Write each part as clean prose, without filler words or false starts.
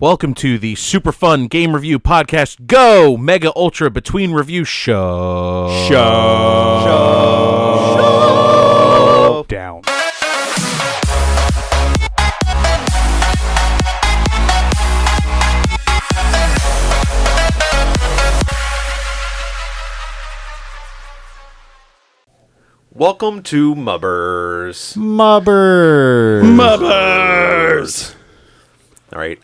Welcome to the super fun game review podcast. Go Mega Ultra Between Review Show. Down. Welcome to MUBRS. MUBRS. All right,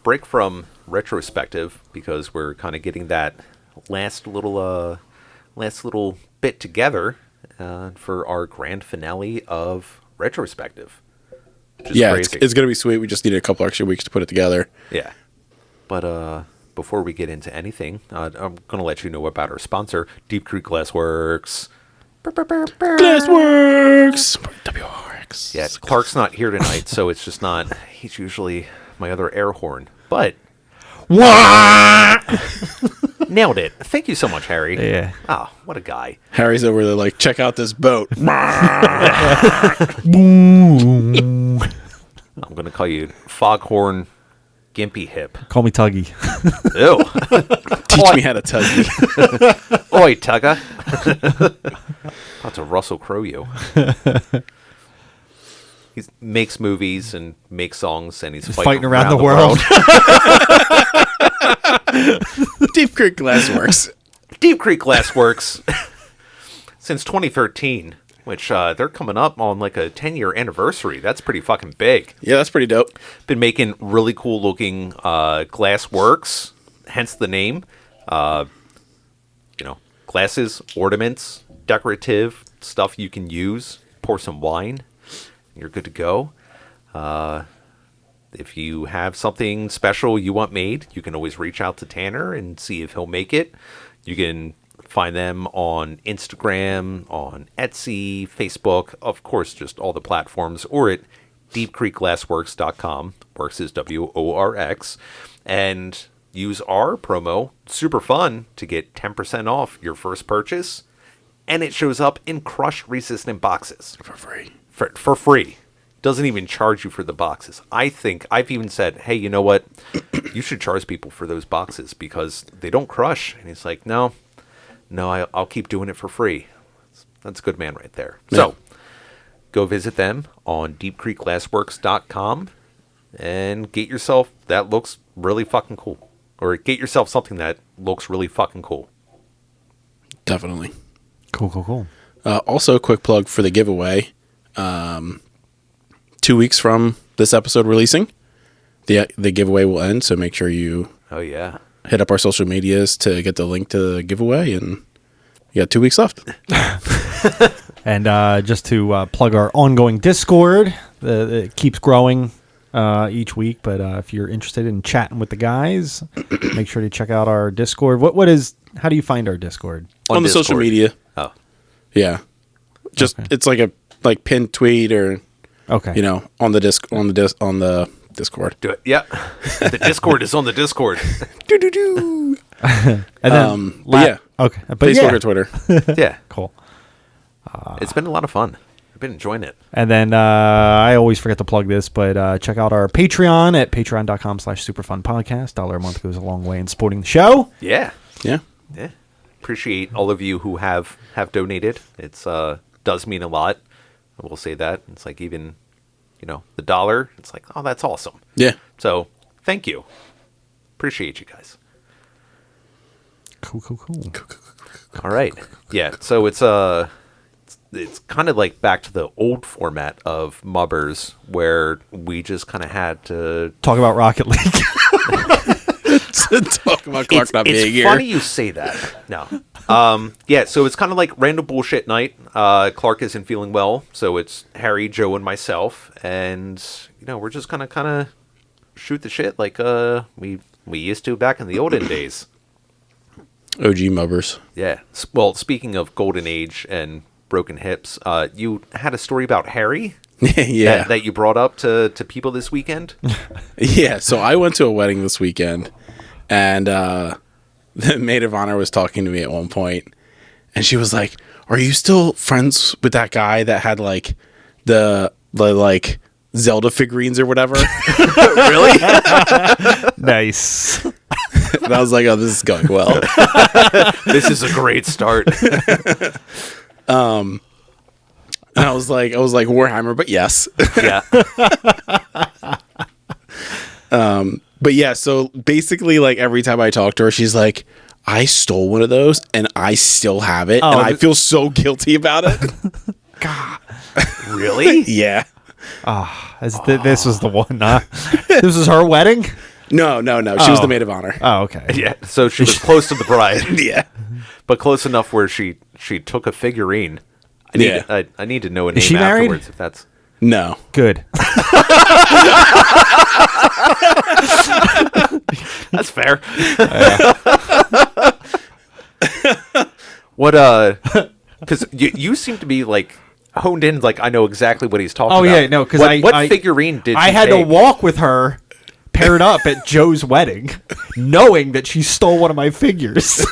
break from retrospective because we're kind of getting that last little bit together for our grand finale of retrospective. Yeah, it's going to be sweet. We just needed a couple extra weeks to put it together. Yeah, but before we get into anything, I'm going to let you know about our sponsor, Deep Creek Glassworks. Glassworks! WRX. Yeah, Clark's not here tonight, so it's just not. He's usually my other air horn, but nailed it. Thank you so much, Harry. Yeah. Oh, what a guy. Harry's over there like, check out this boat. Boom. I'm going to call you Foghorn Gimpy Hip. Call me Tuggy. Ew. Teach me how to tug you. Oi, Tugga. About to Russell Crowe you. He makes movies and makes songs, and he's fighting around the world. Deep Creek Glassworks. Deep Creek Glassworks. Since 2013, which they're coming up on like a 10-year anniversary. That's pretty fucking big. Yeah, that's pretty dope. Been making really cool looking glass works, hence the name. Glasses, ornaments, decorative stuff you can use. Pour some wine, you're good to go. If you have something special you want made, you can always reach out to Tanner and see if he'll make it. You can find them on Instagram, on Etsy, Facebook, of course, just all the platforms, or at deepcreekglassworks.com. Works is WORX. And use our promo, Super Fun, to get 10% off your first purchase. And it shows up in crush-resistant boxes. For free. For free. Doesn't even charge you for the boxes. I think I've even said, hey, you know what? You should charge people for those boxes because they don't crush. And he's like, no, I'll keep doing it for free. That's a good man right there. Yeah. So go visit them on deepcreekglassworks.com and get yourself, that looks really fucking cool. Or get yourself something that looks really fucking cool. Definitely. Cool. Also, a quick plug for the giveaway. 2 weeks from this episode releasing, the giveaway will end. So make sure you hit up our social medias to get the link to the giveaway. And you got 2 weeks left. And just to plug our ongoing Discord, it keeps growing each week. But if you're interested in chatting with the guys, make sure to check out our Discord. How do you find our Discord? On the Discord. social media. Oh. Yeah. Just Okay. It's like a pinned tweet or Okay. on the Discord. Do it. Yeah. The Discord is on the Discord. Do. And then yeah. Okay. But Facebook or Twitter. Yeah. Cool. It's been a lot of fun. I've been enjoying it. And then I always forget to plug this, but check out our Patreon at patreon.com/superfunpodcast. $1 a month goes a long way in supporting the show. Yeah. Yeah. Yeah. Appreciate all of you who have donated. It's does mean a lot. I will say that. It's like even, the $1, it's like, oh, that's awesome. Yeah. So thank you. Appreciate you guys. Cool. All right. Yeah. So it's kind of like back to the old format of MUBRS where we just kind of had to Talk about Rocket League. Talk about Clark not being here. It's funny you say that. No. Yeah, so it's kind of like random bullshit night. Clark isn't feeling well, so it's Harry, Joe, and myself, and we're just kind of shoot the shit like we used to back in the olden days. OG MUBRS. Yeah. Well, speaking of golden age and broken hips, you had a story about Harry. Yeah. That you brought up to people this weekend. Yeah. So I went to a wedding this weekend, and the maid of honor was talking to me at one point, and she was like, "Are you still friends with that guy that had like the Zelda figurines or whatever. Really? Nice. And I was like, oh, this is going well. This is a great start. And I was like Warhammer, but yes. Yeah. But yeah, so basically, like, every time I talk to her, she's like, I stole one of those and I still have it. And I feel so guilty about it. God. Really? Yeah. This was the one. This was her wedding? No. She was the maid of honor. Oh, okay. Yeah. So she was close to the bride. Yeah. But close enough where she took a figurine. I need to know a name she married? afterwards if that's... No. Good. That's fair. Because you seem to be like honed in, like I know exactly what he's talking about. Oh yeah, no, because what figurine did I you had take? to walk with her paired up at Joe's wedding, knowing that she stole one of my figures.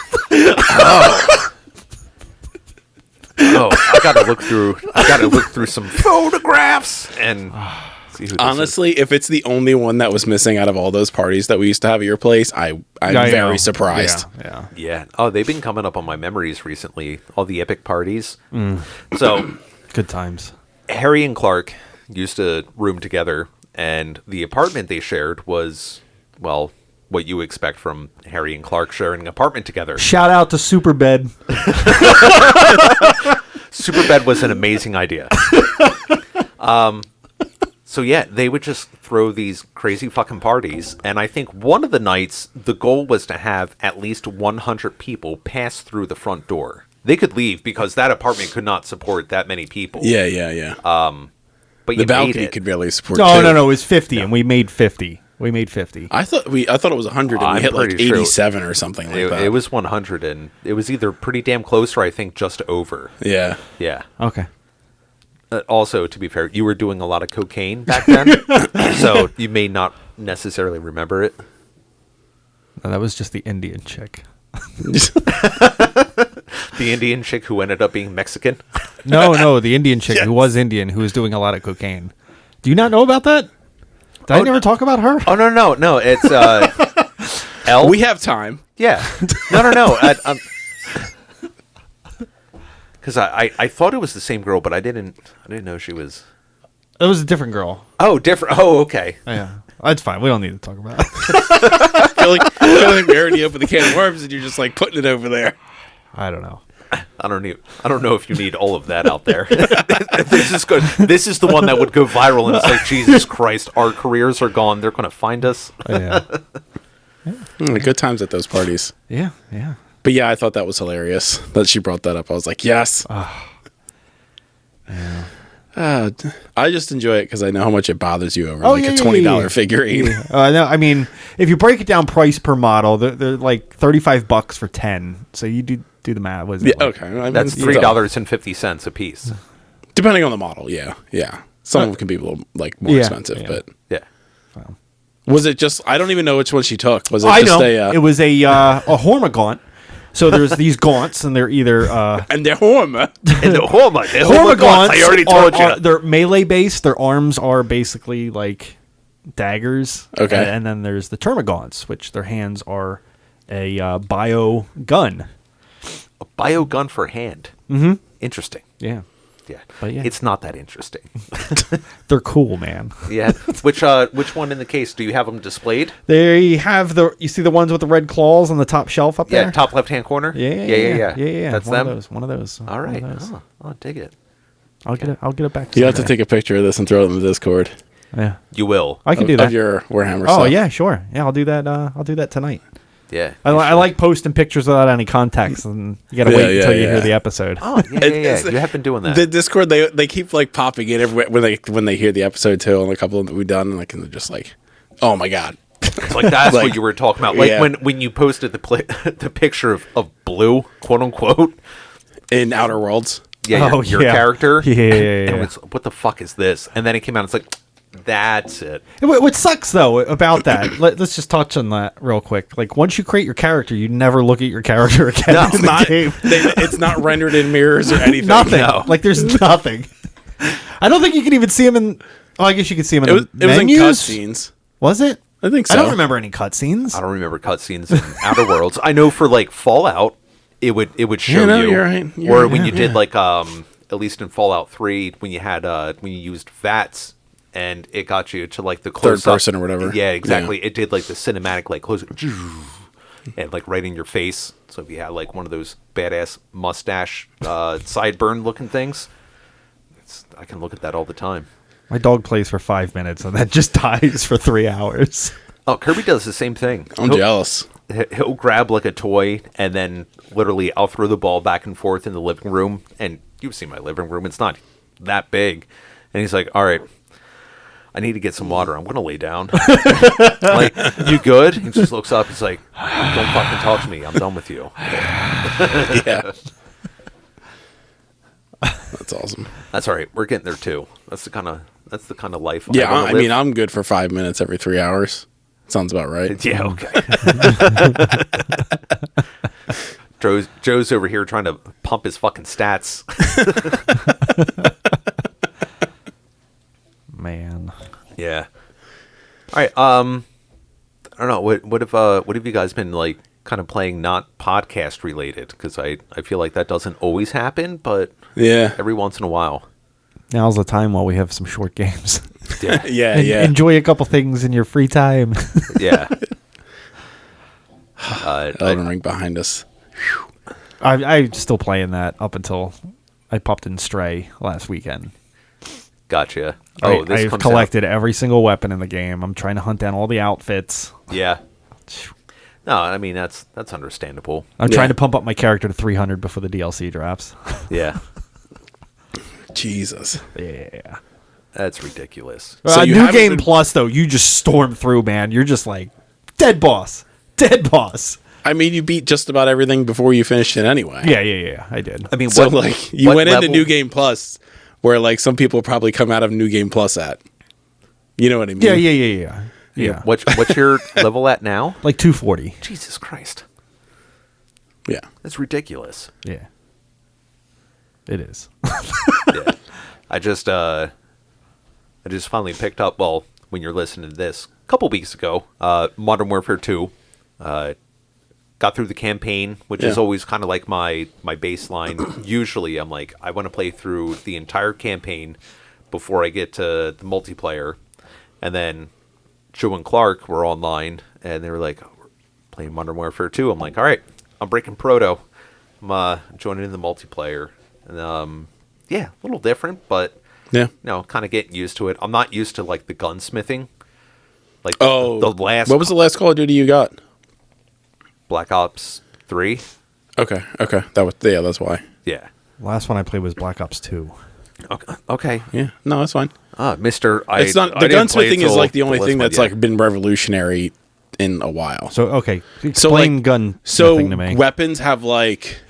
Oh, I gotta look through some photographs and see who this Honestly, if it's the only one that was missing out of all those parties that we used to have at your place, I'm very surprised. Yeah. is. Yeah. Oh, they've been coming up on my memories recently. All the epic parties. So Good times. Harry and Clark used to room together, and the apartment they shared was, well, what you expect from Harry and Clark sharing an apartment together. Shout out to Superbed. Superbed was an amazing idea. So yeah, they would just throw these crazy fucking parties, and I think one of the nights the goal was to have at least 100 people pass through the front door. They could leave because that apartment could not support that many people. Yeah. But The you balcony made it. could barely support No, two. it was 50, and we made 50. We made 50. I thought it was 100 and I'm we hit like pretty sure 87 or something like that. It was 100, and it was either pretty damn close or I think just over. Yeah. Yeah. Okay. Also, to be fair, you were doing a lot of cocaine back then, so you may not necessarily remember it. No, that was just the Indian chick. The Indian chick who ended up being Mexican. No, the Indian chick who was Indian who was doing a lot of cocaine. Do you not know about that? Did I never talk about her? Oh, no. It's Elle. We have time. Yeah. No. Because I thought it was the same girl, but I didn't know she was... It was a different girl. Oh, different. Oh, okay. Yeah. That's fine. We don't need to talk about it. I feel like we already opened the can of worms and you're just like putting it over there. I don't know. I don't know if you need all of that out there. This is good. This is the one that would go viral, and it's like, Jesus Christ, our careers are gone. They're going to find us. Yeah. Good times at those parties. Yeah. But yeah, I thought that was hilarious that she brought that up. I was like, yes. I just enjoy it because I know how much it bothers you over a $20 figurine. No, I mean, if you break it down price per model, they're like $35 for 10. So you do the math. What is it? Okay. I mean, That's $3.50 a piece. Depending on the model, yeah. Some of them can be a little like more expensive, but Yeah. was it just? I don't even know which one she took. Was it I just know. It was a Hormagaunt. So there's these gaunts, and they're either and they're Horma. And the Hormagaunts, I already told you. They're melee based. Their arms are basically like daggers. Okay. And then there's the Termagaunts, which their hands are a bio gun. A bio gun for hand. Mm-hmm. Interesting. Yeah. Yeah. But yeah. It's not that interesting. They're cool, man. Yeah. Which one in the case? Do you have them displayed? They have you see the ones with the red claws on the top shelf up there? Yeah, top left-hand corner? Yeah. That's one them? One of those. All right. One of those. Oh, I'll dig it. I'll get it back to You have to take a picture of this and throw it in the Discord. Yeah. You will. I can do that. Of your Warhammer Oh, stuff. yeah, sure. Yeah, I'll do that. I'll do that tonight. Yeah. I like posting pictures without any context, and you gotta wait until you hear the episode. Oh, yeah. You have been doing that. The Discord, they keep like popping in everywhere when they hear the episode too, and a couple that we've done, and like, and they're just like, oh my god. It's like that's Like, what you were talking about. Like yeah. when you posted the picture of Blue, quote unquote, In Outer Worlds. Yeah, your yeah. character. Yeah. And it's, what the fuck is this? And then it came out. It's like, that's it. What sucks though about that? Let's just touch on that real quick. Like once you create your character, you never look at your character again. No, in It's the not. game. It's not rendered in mirrors or anything. Nothing. No. Like there's nothing. I don't think you can even see him in Oh, I guess you could see them in It the was in menus. cutscenes. Was it? I think so. I don't remember any cutscenes. I don't remember cutscenes in Outer Worlds. I know for like Fallout, it would show you. You're right. Or when you did like at least in Fallout 3 when you had when you used VATS and it got you to like the close third person or whatever. Yeah, exactly. It did like the cinematic like close and like right in your face. So if you had like one of those badass mustache sideburn looking things, I can look at that all the time. My dog plays for 5 minutes and then just dies for 3 hours. Oh, Kirby does the same thing. I'm jealous. He'll grab like a toy and then literally I'll throw the ball back and forth in the living room. And you've seen my living room. It's not that big. And he's like, all right, I need to get some water. I'm going to lay down. I'm like, you good? He just looks up. He's like, don't fucking talk to me. I'm done with you. Yeah. That's awesome. That's all right. We're getting there too. That's the kind of life. Yeah, I mean, I'm good for 5 minutes every 3 hours. Sounds about right. Yeah, okay. Joe's over here trying to pump his fucking stats. Man. Yeah. All right. I don't know. What have you guys been like kind of playing not podcast related? Because I feel like that doesn't always happen, but Yeah. every once in a while. Now's the time while we have some short games. Yeah. Yeah. Enjoy a couple things in your free time. Yeah. Elden Ring behind us. I'm still playing that up until I popped in Stray last weekend. Gotcha. Oh, this I've comes collected every single weapon in the game. I'm trying to hunt down all the outfits. out. Yeah. No, I mean that's understandable. I'm trying to pump up my character to 300 before the DLC drops. Yeah. Jesus. Yeah. That's ridiculous. So you New haven't Game been- Plus, though, you just storm through, man. You're just like, dead boss. Dead boss. I mean, you beat just about everything before you finished it anyway. Yeah, I did. I mean, So, what, like, you what went level, into New Game Plus where, like, some people probably come out of New Game Plus at. You know what I mean? Yeah. What's your level at now? Like 240. Jesus Christ. Yeah. That's ridiculous. Yeah. It is. Yeah. I just finally picked up, well, when you're listening to this, a couple weeks ago, Modern Warfare 2. Got through the campaign, which is always kind of like my baseline. Usually I'm like, I want to play through the entire campaign before I get to the multiplayer. And then Joe and Clark were online, and they were like, oh, we're playing Modern Warfare 2. I'm like, all right, I'm breaking Proto. I'm joining in the multiplayer. And, yeah, a little different, but, Yeah. kind of getting used to it. I'm not used to, like, the gunsmithing. Like, Oh, the last... What was the last Call of Duty you got? Black Ops 3? Okay. That's why. Yeah. Last one I played was Black Ops 2. Okay. Yeah. No, that's fine. Mr. It's not the gunsmithing is like the only thing that's like been revolutionary in a while. So, okay. So Explain like gun so smithing to me. weapons have like,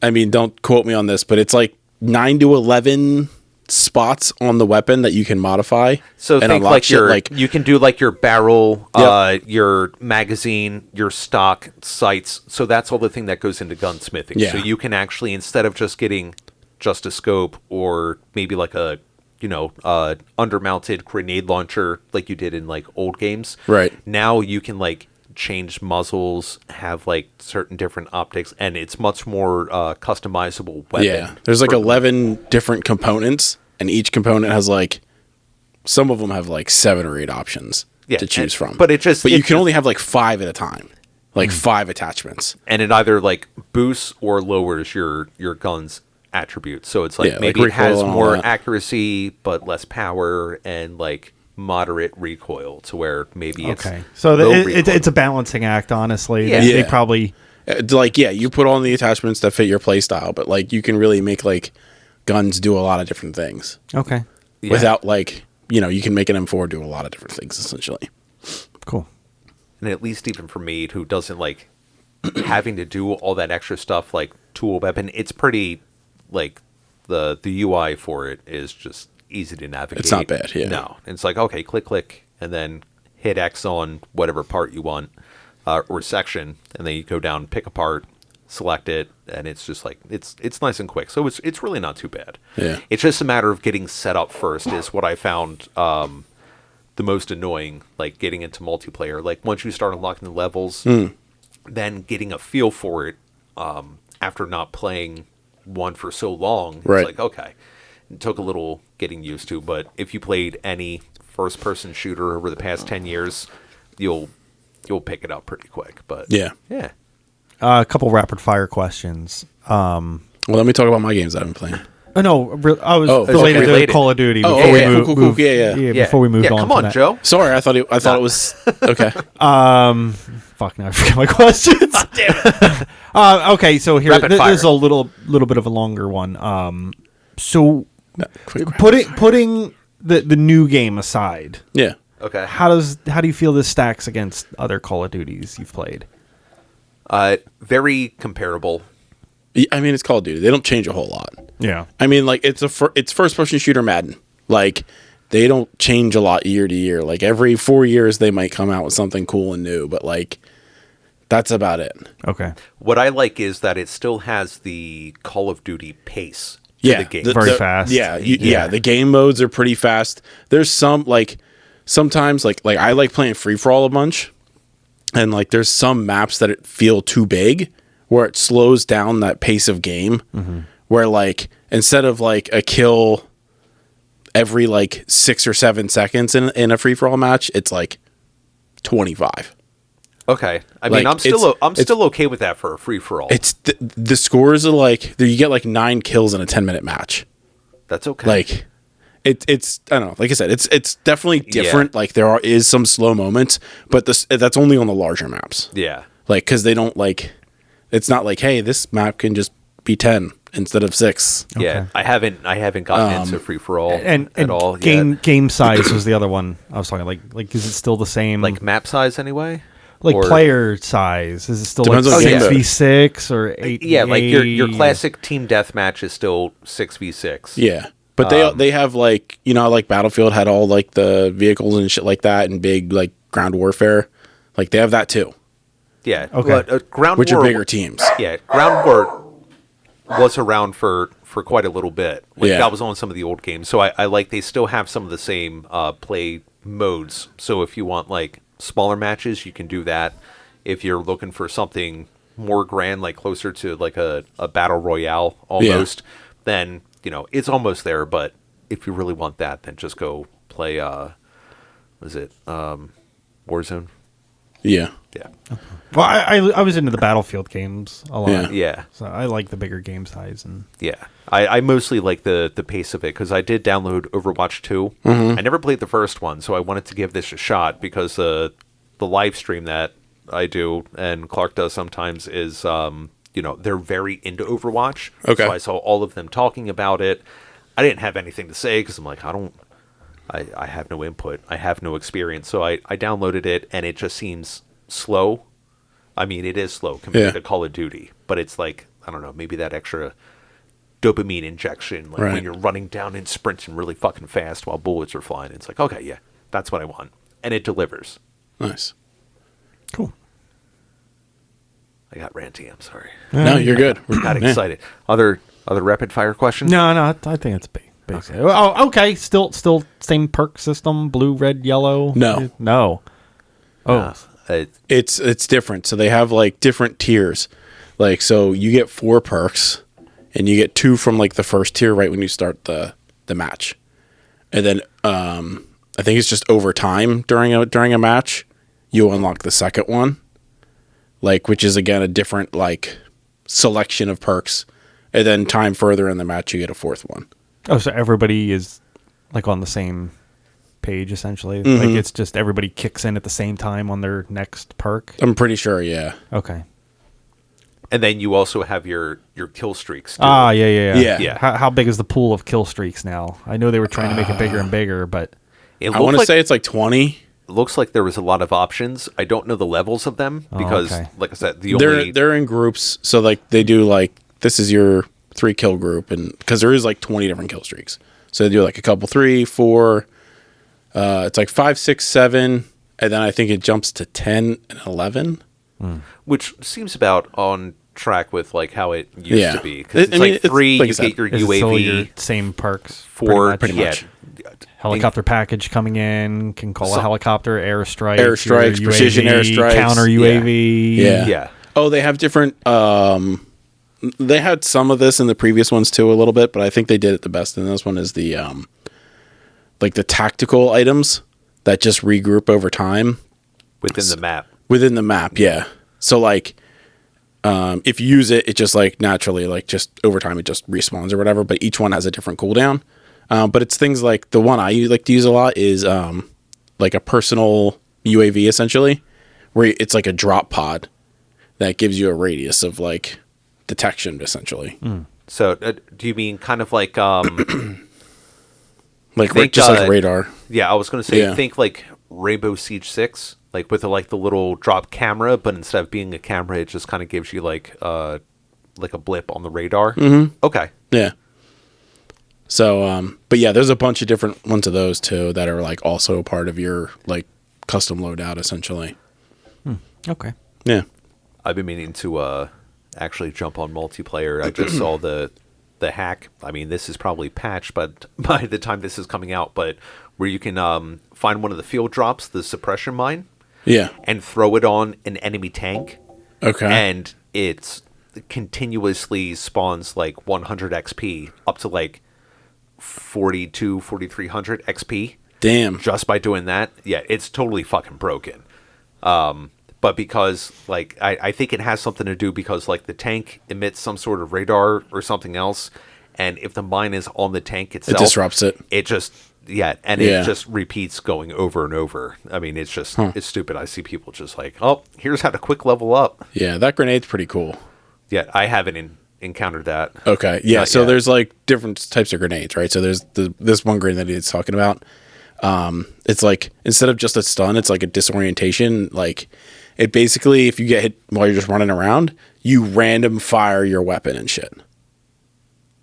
I mean, don't quote me on this, but it's like 9 to 11 spots on the weapon that you can modify. So and think unlock like shit your, like you can do like your barrel, Yep. your magazine, your stock, sights. So that's all the thing that goes into gunsmithing. Yeah. So you can actually, instead of just getting just a scope or maybe like a, undermounted grenade launcher like you did in like old games. Right. Now you can like change muzzles, have like certain different optics, and it's much more customizable weapon. Yeah, there's like 11 different components, and each component has like, some of them have like 7 or 8 options to choose from. But you can only have like 5 at a time, like 5 attachments. And it either like boosts or lowers your gun's attributes. So it's like Yeah, maybe like it has recoil and all more that. accuracy but less power and like moderate recoil to where maybe it's Okay. So low it's a balancing act, honestly. Yeah. They Yeah. probably... Like, yeah, you put on the attachments that fit your play style, but like you can really make like guns do a lot of different things Okay. without like, you can make an M4 do a lot of different things essentially. Cool. And at least even for me who doesn't like having to do all that extra stuff like tool weapon, it's pretty like the UI for it is just easy to navigate. It's not bad, yeah. No. It's like, okay, click, and then hit X on whatever part you want, or section, and then you go down, pick a part, select it, and it's just like it's nice and quick. So it's really not too bad. Yeah. It's just a matter of getting set up first is what I found the most annoying, like getting into multiplayer. Like once you start unlocking the levels, then getting a feel for it after not playing one for so long, it's right. like, okay, it took a little getting used to, but if you played any first-person shooter over the past 10 years, you'll pick it up pretty quick. But yeah. A couple rapid-fire questions. Well, let me talk about my games that I've been playing. Oh, no, I was related to Call of Duty. Oh, before yeah, we cool. move, Yeah. Before we moved on. Come on, that. Joe. Sorry, I thought it was okay. Fuck, now I forget my questions. Damn it. Okay, so here, Rapid this fire. is a little bit of a longer one. So No, quick. putting the new game aside, Yeah. Okay. how do you feel this stacks against other Call of Duties you've played? Very comparable. I mean, it's Call of Duty. They don't change a whole lot. Yeah. I mean, like it's first-person shooter Madden. Like they don't change a lot year to year. Like every 4 years they might come out with something cool and new, but like that's about it. Okay. What I like is that it still has the Call of Duty pace to the game. Very fast. Yeah, the game modes are pretty fast. There's some like sometimes like I like playing free for all a bunch, and like there's some maps that feel too big where it slows down that pace of game. Where like instead of like a kill every like 6 or 7 seconds in a free for all match, it's like 25. Okay. I Like, mean, I'm still okay with that for a free for all. It's the scores are like you get like 9 kills in a 10-minute match. That's okay. Like it's I don't know. Like I said, it's definitely different. Yeah. Like is some slow moments, but that's only on the larger maps. Yeah. Like because they don't like. It's not like, hey, this map can just be 10 instead of 6. Yeah. I haven't gotten into free for all And at all yet. game size was the other one I was talking. Like is it still the same? Like map size anyway? Like Or- player size, is it still Depends like on game 6v6 or 8? Yeah, like your classic team deathmatch is still 6v6. Yeah, but they have like like Battlefield had all like the vehicles and shit like that and big like ground warfare, like they have that too, Yeah. Okay. But, Ground which War, are bigger teams. Yeah, Ground War was around for quite a little bit. Like, Yeah. that was on some of the old games. So I like they still have some of the same play modes. So if you want like smaller matches, you can do that. If you're looking for something more grand, like closer to like a battle royale almost, then it's almost there. But if you really want that, then just go play Warzone? Yeah, Yeah. Well, I was into the Battlefield games a lot. Yeah. Yeah. So I like the bigger game size and Yeah, I mostly like the pace of it because I did download Overwatch 2. I never played the first one, so I wanted to give this a shot because the live stream that I do and Clark does sometimes is they're very into Overwatch. Okay. So I saw all of them talking about it. I didn't have anything to say because I'm like I have no input. I have no experience. So I downloaded it and it just seems slow. I mean, it is slow compared to Call of Duty, but it's like, I don't know, maybe that extra dopamine injection, like when you're running down and sprinting really fucking fast while bullets are flying. It's like, okay, yeah, that's what I want. And it delivers. nice. cool. I got ranty, I'm sorry. No, you're good. I got excited. Other rapid fire questions? No, I think it's basic. Oh, okay. Still same perk system, blue, red, yellow? No. Oh. It's different. So they have like different tiers. Like so you get 4 perks and you get 2 from like the first tier right when you start the match. And then I think it's just over time during a match you unlock the second one. Like which is again a different like selection of perks. And then time further in the match you get a 4th one. Oh, so everybody is like on the same page essentially. Like it's just everybody kicks in at the same time on their next perk. I'm pretty sure, yeah. Okay. And then you also have your kill streaks. Too. Yeah. How big is the pool of kill streaks now? I know they were trying to make it bigger and bigger, but It I want to say it's like 20. looks like there was a lot of options. I don't know the levels of them because, okay. like I said, They're in groups, so like they do like this is your 3 kill group, and because there is like 20 different kill streaks, so they do like a couple 3, 4. It's like 5, 6, 7, and then I think it jumps to 10 and 11. which seems about on track with like how it used to be. Because it's I mean, like 3, like I you said, get your Is it still UAV. your same perks. 4, pretty yeah. much. Helicopter package coming in, can call a helicopter, airstrike, Airstrikes, your precision UAV, airstrikes. counter UAV. Yeah. Yeah. Oh, they have different. They had some of this in the previous ones too, a little bit, but I think they did it the best in this one. Is the like the tactical items that just regroup over time Within the map. within the map. Yeah. So like, if you use it, it just like naturally like just over time it just respawns or whatever. But each one has a different cooldown. But it's things like the one I like to use a lot is like a personal UAV essentially, where it's like a drop pod that gives you a radius of like detection essentially. So do you mean kind of like Like think, just like radar. yeah, I was going to say Yeah. think like Rainbow Siege 6, like with the little drop camera, but instead of being a camera it just kind of gives you like a blip on the radar. Okay. Yeah. So but yeah, there's a bunch of different ones of those too that are like also part of your like custom loadout essentially. Okay. Yeah. I've been meaning to actually jump on multiplayer. I just saw the hack. I mean, this is probably patched, but by the time this is coming out, but where you can find one of the field drops, the suppression mine, Yeah. and throw it on an enemy tank, Okay. and it's continuously spawns like 100 XP up to like 4,300 XP Damn. just by doing that. Yeah, it's totally fucking broken. But because like I think it has something to do because like the tank emits some sort of radar or something else, and if the mine is on the tank itself, It disrupts it. It just Yeah. it just repeats going over and over. I mean, it's just it's stupid. I see people just like, oh, here's how to quick level up. Yeah, that grenade's pretty cool. Yeah, I haven't encountered that. Okay. Yeah, Not so yet. there's like different types of grenades, right? So there's this one grenade that he's talking about. It's like instead of just a stun, it's like a disorientation. Like it basically, if you get hit while you're just running around, you random fire your weapon and shit.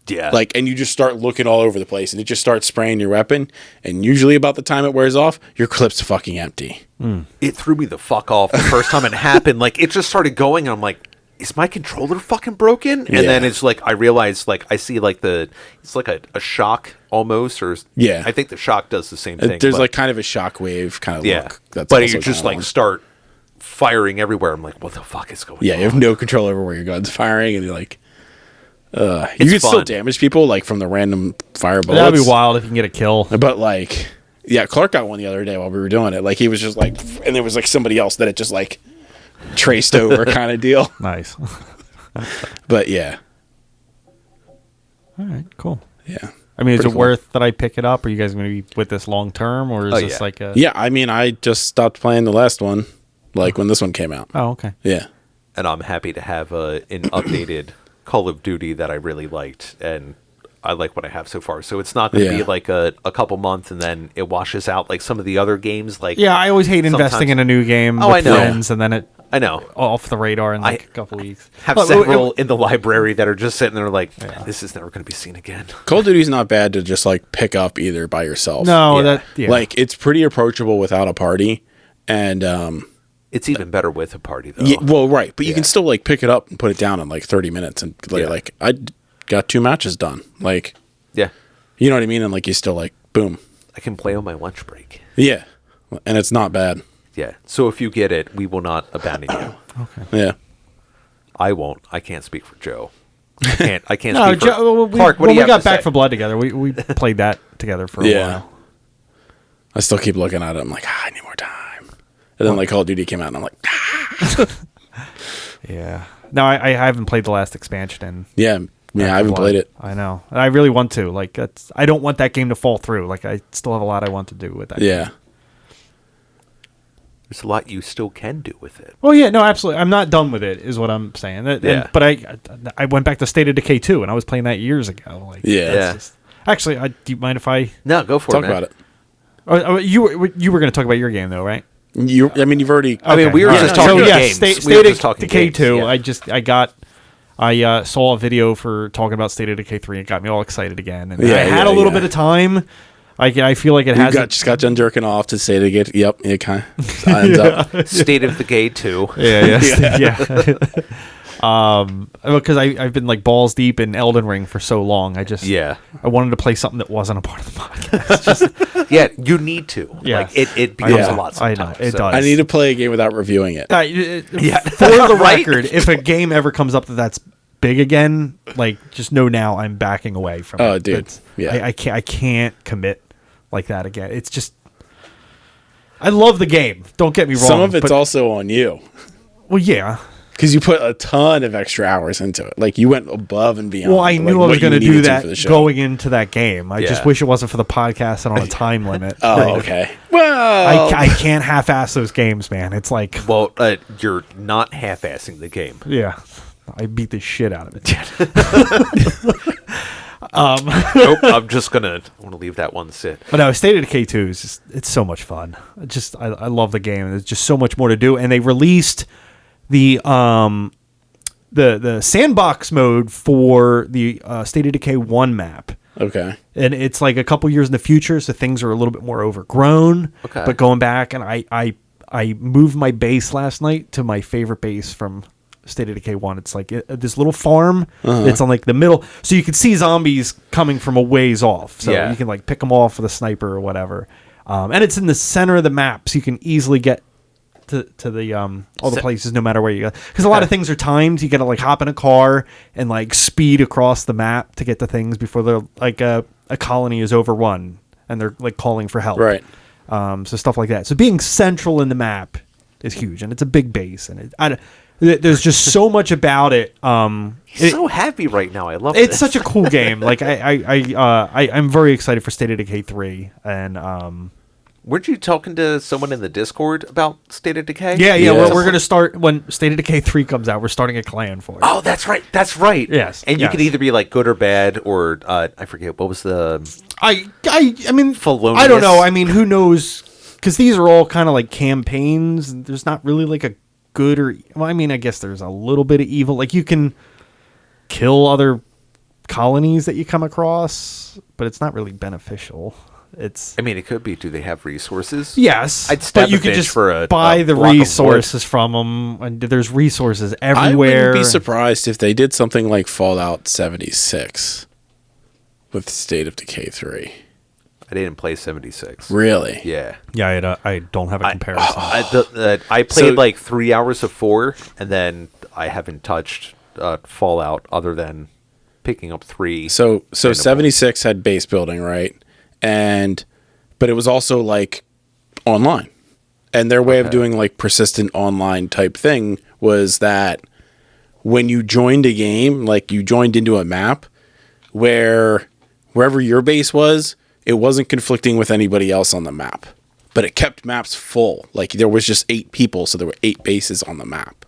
Yeah, Like, and you just start looking all over the place, and it just starts spraying your weapon. And usually, about the time it wears off, your clip's fucking empty. it threw me the fuck off the first time it happened. Like it just started going, and I'm like, is my controller fucking broken? And then Yeah. it's like I realized, like I see like it's like a shock almost, or Yeah. I think the shock does the same thing. There's but- like kind of a shockwave kind of yeah, look. That's but also you just going like on. start firing everywhere. I'm like, what the fuck is going Yeah, on? you have no control over where your gun's firing, and you're like, you It's can still fun. damage people like from the random fire bullets. That'd be wild if you can get a kill. But like, yeah, Clark got one the other day while we were doing it. Like he was just like, and there was like somebody else that it just like traced over kind of deal. Nice. But yeah, All right, cool. yeah, I mean, is Pretty it cool. worth that I pick it up? Are you guys going to be with this long term, or is Oh, this yeah. like a? yeah. I mean, I just stopped playing the last one, like when this one came out. Oh, okay. Yeah, And I'm happy to have an updated Call of Duty that I really liked, and I like what I have so far. So it's not going to be Yeah. like a couple months and then it washes out like some of the other games. Like Yeah, I always hate investing Sometimes- in a new game Oh, with I know. friends, and then it I know. off the radar in like I a couple weeks. Have Well, several in the library that are just sitting there like, this is never going to be seen again. Call of Duty's not bad to just like pick up either by yourself. No, Yeah. that yeah. Like it's pretty approachable without a party, and It's even better with a party though. yeah, well, right, but you can Yeah. still like pick it up and put it down in like 30 minutes, and like, Yeah. like I got 2 matches done. Like, Yeah. you know what I mean? And like you still like boom, I can play on my lunch break. yeah, and it's not bad. Yeah. So if you get it, we will not abandon you. Yeah, I won't. I can't speak for Joe. I can't No, speak for Joe, Clark. What when do you we have got to Back say? for Blood together, we played that together for a Yeah. while. I still keep looking at it. I'm like, I need more time. And then like Call of Duty came out, and I'm like, Yeah. No, I haven't played the last expansion in yeah, Back I for haven't Blood. played it. I know. I really want to. Like that's. I don't want that game to fall through. Like I still have a lot I want to do with that. game. Yeah, There's a lot you still can do with it. Well, yeah, no, absolutely. I'm not done with it, is what I'm saying. Yeah. But I went back to State of Decay 2, and I was playing that years ago. Like, Yeah. it's just- actually, do you mind if I? No, go for talk it. man. about it. Oh, you were going to talk about your game though, right? I mean, you've already. I mean, we were Okay. just talking so, yeah, games. State, We were State just of talking Decay games, 2. yeah. I saw a video for talking about State of Decay 3. It got me all excited again, and Yeah, I had yeah, a little yeah. bit of time. I feel like it You has. just got done jerking off to say to get. Yep, it kind of ends up. State of the Gay 2. Yeah. Because I've been like balls deep in Elden Ring for so long. I wanted to play something that wasn't a part of the podcast. Yeah, you need to. Yeah. Like it becomes a lot I sometimes. know, it does. I need to play a game without reviewing it. For the Right? record, if a game ever comes up that's big again, like just know now I'm backing away from it. Oh, dude. Yeah. I can't commit like that again. It's just I love the game. Don't get me wrong. Some of it's also on you. well, yeah. Because you put a ton of extra hours into it. Like, you went above and beyond. Well, I like, knew I was what going to you do needed that for the show. going into that game. I just Yeah. wish it wasn't for the podcast and on a time limit. Oh, okay. Well, I can't half-ass those games, man. It's like, Well, you're not half-assing the game. yeah, I beat the shit out of it. Nope, I want to leave that one sit. But no, State of Decay 2 is just, it's so much fun. I love the game. There's just so much more to do. And they released the sandbox mode for the State of Decay 1 map. okay. And it's like a couple years in the future, so things are a little bit more overgrown. Okay. But going back, and I moved my base last night to my favorite base from State of Decay 1. It's like this little farm. It's on like the middle, so you can see zombies coming from a ways off. So Yeah. you can like pick them off with a sniper or whatever. And it's in the center of the map, so you can easily get to the all the places no matter where you go. Because a lot of things are timed. You got to like hop in a car and like speed across the map to get to things before they're like a colony is overrun and they're like calling for help. Right. So stuff like that. So being central in the map is huge, and it's a big base, and there's just so much about it. He's so happy right now. I love It's this. such a cool game. Like I'm very excited for State of Decay 3, and Weren't you talking to someone in the Discord about State of Decay? yeah. Yes. We're gonna start when State of Decay 3 comes out. We're starting a clan for it. Oh, that's right. That's right. Yes, And you yes. can either be like good or bad, or I forget what was the. I mean, Felonious. I don't know. I mean, who knows? Because these are all kind of like campaigns. There's not really like a good or. Well, I mean, I guess there's a little bit of evil. Like you can kill other colonies that you come across, but it's not really beneficial. It's I mean, it could be. Do they have resources? yes, I'd stab but you a can bitch just for a buy the block of wood. resources from them, and there's resources I everywhere. wouldn't be surprised if they did something like Fallout 76 with State of Decay 3. I didn't play 76. Really? Yeah. Yeah, I don't have a comparison. I played So- like 3 hours of 4, and then I haven't touched Fallout other than picking up 3. So random 76 had base building, right? But it was also like online. And their way of doing like persistent online type thing was that when you joined a game, like you joined into a map wherever your base was, it wasn't conflicting with anybody else on the map. But it kept maps full. Like there was just 8 people, so there were 8 bases on the map,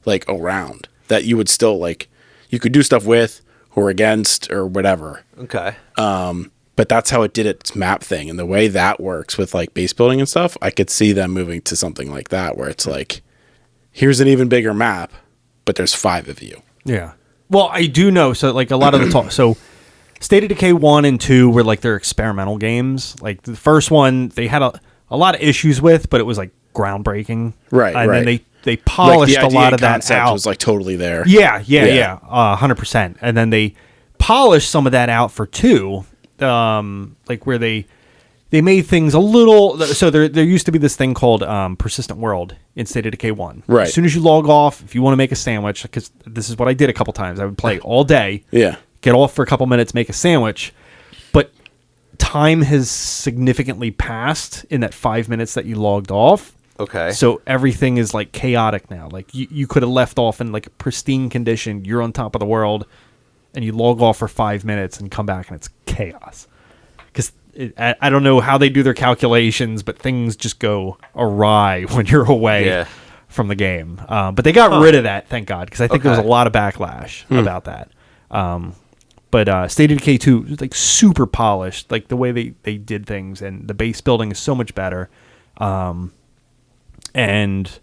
like around that you would still like you could do stuff with or against or whatever. Okay. But that's how it did its map thing. And the way that works with like base building and stuff, I could see them moving to something like that where it's like, here's an even bigger map, but there's 5 of you. Yeah. Well, I do know. So, like, a lot of the talk. So, State of Decay 1 and 2 were, like, their experimental games. Like, the first one, they had a lot of issues with, but it was, like, groundbreaking. Right, And right. then they polished Like the a idea lot and of that concept out. was like totally there. Yeah. Yeah. 100%. And then they polished some of that out for 2, like, where they made things a little. So there used to be this thing called persistent world in State of Decay 1. Right. As soon as you log off, if you want to make a sandwich, because this is what I did a couple times, I would play all day. Yeah. Get off for a couple minutes, make a sandwich. But time has significantly passed in that 5 minutes that you logged off. Okay. So everything is like chaotic now. Like you could have left off in like a pristine condition. You're on top of the world, and you log off for 5 minutes and come back, and it's chaos. Because I don't know how they do their calculations, but things just go awry when you're away from the game. But they got rid of that, thank God, because I think there was a lot of backlash about that. But State of Decay 2 is like super polished, like the way they did things, and the base building is so much better. And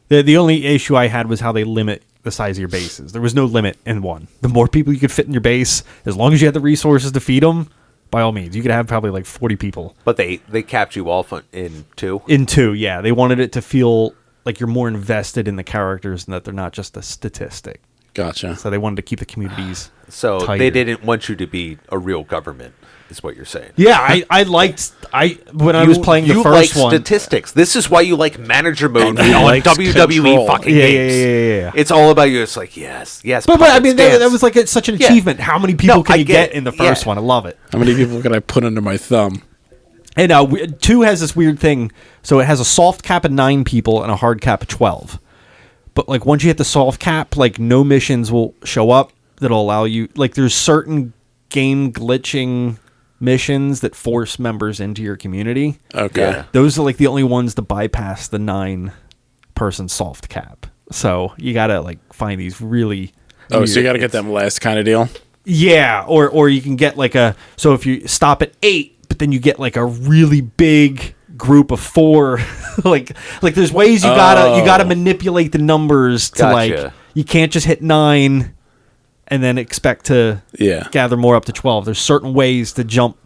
the only issue I had was how they limit the size of your bases. There was no limit in 1. The more people you could fit in your base, as long as you had the resources to feed them, by all means, you could have probably like 40 people. But they capped you off in 2. In 2, yeah. They wanted it to feel like you're more invested in the characters and that they're not just a statistic. Gotcha. So they wanted to keep the communities. So tighter. they didn't want you to be a real government, is what you're saying. Yeah, I was playing the first like one. Statistics. This is why you like manager mode And he on likes WWE control. fucking Yeah, games. yeah. It's all about you. It's like yes. But I mean, puppets, that was like such an Yeah. achievement. How many people No, can I you get get it. in the first Yeah. one? I love it. How many people can I put under my thumb? And 2 has this weird thing. So it has a soft cap of 9 people and a hard cap of 12. But like once you hit the soft cap, like no missions will show up that'll allow you. Like there's certain game glitching missions that force members into your community. Okay. Yeah. Those are like the only ones to bypass the 9-person soft cap. So you gotta like find these really. Oh, so you weird- got to get them last kind of deal. Yeah, or you can get like a. So if you stop at 8, but then you get like a really big group of 4. like there's ways you gotta manipulate the numbers to like. Gotcha. You can't just hit 9 and then expect to Yeah. gather more up to 12. There's certain ways to jump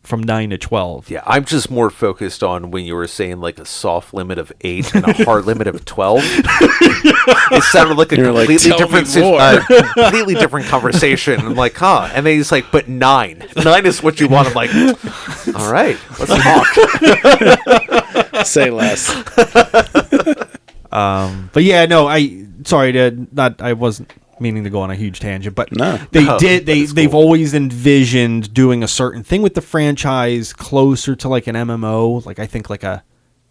from 9 to 12. Yeah, I'm just more focused on when you were saying like a soft limit of 8 and a hard limit of 12. It sounded like a You're like, completely "Tell me different, more." completely different conversation. I'm like, huh? And then he's like, but 9 is what you want. I'm like, all right, let's talk. Say less. But yeah, no, I wasn't meaning to go on a huge tangent, but No. they've always envisioned doing a certain thing with the franchise closer to like an MMO, like I think like a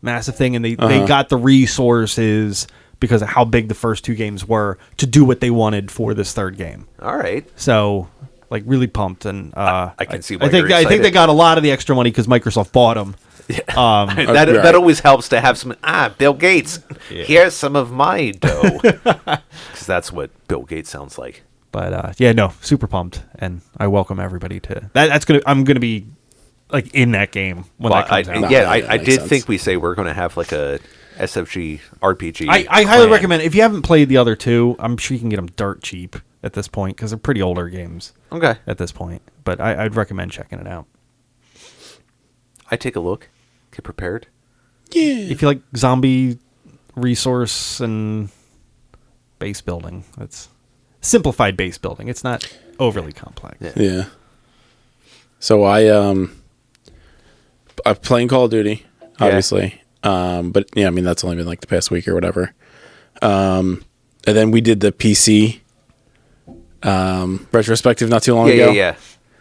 massive thing, and they got the resources because of how big the first 2 games were to do what they wanted for this 3rd game. All right. So like really pumped, and I can see why I think you're I think they excited. got a lot of the extra money because Microsoft bought them. that right. that always helps to have some. Bill Gates. Here's some of my dough. Because that's what Bill Gates sounds like. But yeah, no, super pumped, and I welcome everybody to that. I'm gonna be like in that game when that comes out. I makes did sense. think we say we're going to have like a SFG RPG. I highly plan. recommend if you haven't played the other 2. I'm sure you can get them dirt cheap at this point because they're pretty older games Okay, at this point. But I'd recommend checking it out I take a look. Get prepared. Yeah. if you like zombie resource and base building. It's simplified base building. It's not overly complex. Yeah. Yeah. So I'm playing Call of Duty, obviously. But yeah, I mean that's only been like the past week or whatever. And then we did the PC retrospective not too long ago. Yeah.